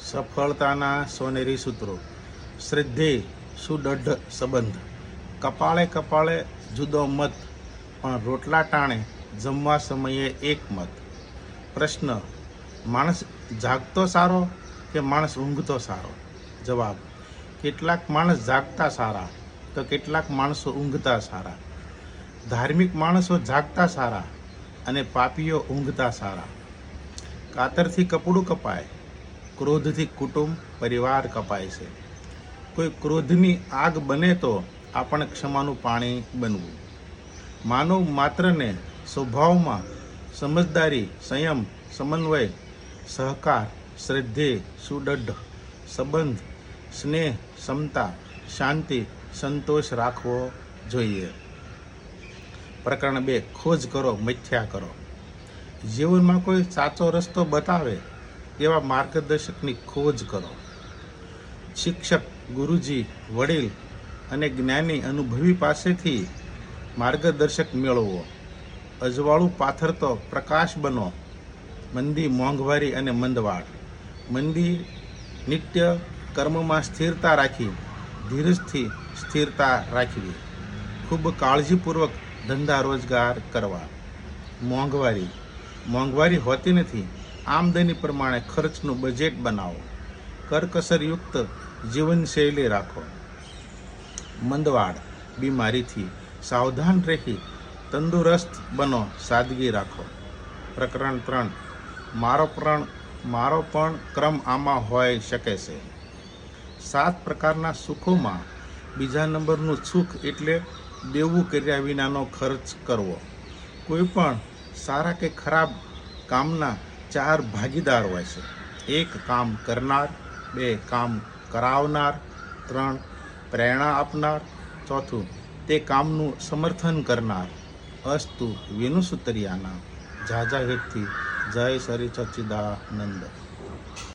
સફળતાના સોનેરી સૂત્રો. શ્રદ્ધેય સુદઢ સંબંધ. કપાળે કપાળે જુદો મત, પણ રોટલા ટાણે જમવા સમયે એક મત. પ્રશ્ન: માણસ જાગતો સારો કે માણસ ઊંઘતો સારો? જવાબ: કેટલાક માણસ જાગતા સારા તો કેટલાક માણસો ઊંઘતા સારા. ધાર્મિક માણસો જાગતા સારા અને પાપીઓ ઊંઘતા સારા. કાતરથી કપડું કપાય, ક્રોધથી કુટુંબ પરિવાર કપાય છે. કોઈ ક્રોધની આગ બને તો આપણે ક્ષમાનું પાણી બનવું. માનવ માત્રને સ્વભાવમાં સમજદારી, સંયમ, સમન્વય, સહકાર, શ્રદ્ધેય, સુદઢ સંબંધ, સ્નેહ, ક્ષમતા, શાંતિ, સંતોષ રાખવો જોઈએ. પ્રકરણ 2. ખોજ કરો, મિથ્યા કરો. જીવનમાં કોઈ સાચો રસ્તો બતાવે એવા માર્ગદર્શકની ખોજ કરો. શિક્ષક, ગુરુજી, વડીલ અને જ્ઞાની અનુભવી પાસેથી માર્ગદર્શક મેળવો. અજવાળું પાથરતો પ્રકાશ બનો. મંદી, મોંઘવારી અને મંદવાડ. મંદી નિત્ય કર્મમાં સ્થિરતા રાખી, ધીરજથી સ્થિરતા રાખવી. ખૂબ કાળજીપૂર્વક ધંધા રોજગાર કરવા. મોંઘવારી હોતી નથી. આમદની પ્રમાણે ખર્ચનું બજેટ બનાવો. કરકસરયુક્ત જીવનશૈલી રાખો. મંદવાડ, બીમારીથી સાવધાન રહી તંદુરસ્ત બનો, સાદગી રાખો. પ્રકરણ 3. મારો પણ ક્રમ આમાં હોઈ શકે છે. 7 પ્રકારના સુખોમાં બીજા નંબરનું સુખ એટલે દેવું કર્યા વિનાનો ખર્ચ કરવો. કોઈ પણ સારા કે ખરાબ કામના 4 ભાગીદાર હોય છે. 1 કામ કરનાર, 2 કામ કરાવનાર, 3 પ્રેરણા આપનાર, 4 તે કામનું સમર્થન કરનાર. અસ્તુ વિનુસુતરિયાના. જાજા હેતથી. જય શ્રી સચ્ચિદાનંદ.